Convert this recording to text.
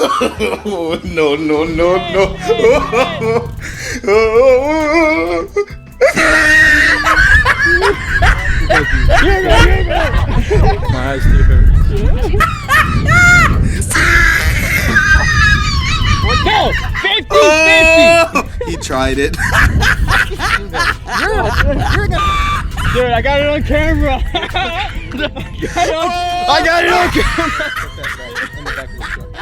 No, no, no, no. My eyes still hurt. No, 50, 50. Oh, he tried it. Dude, I got it on camera. I got it on camera.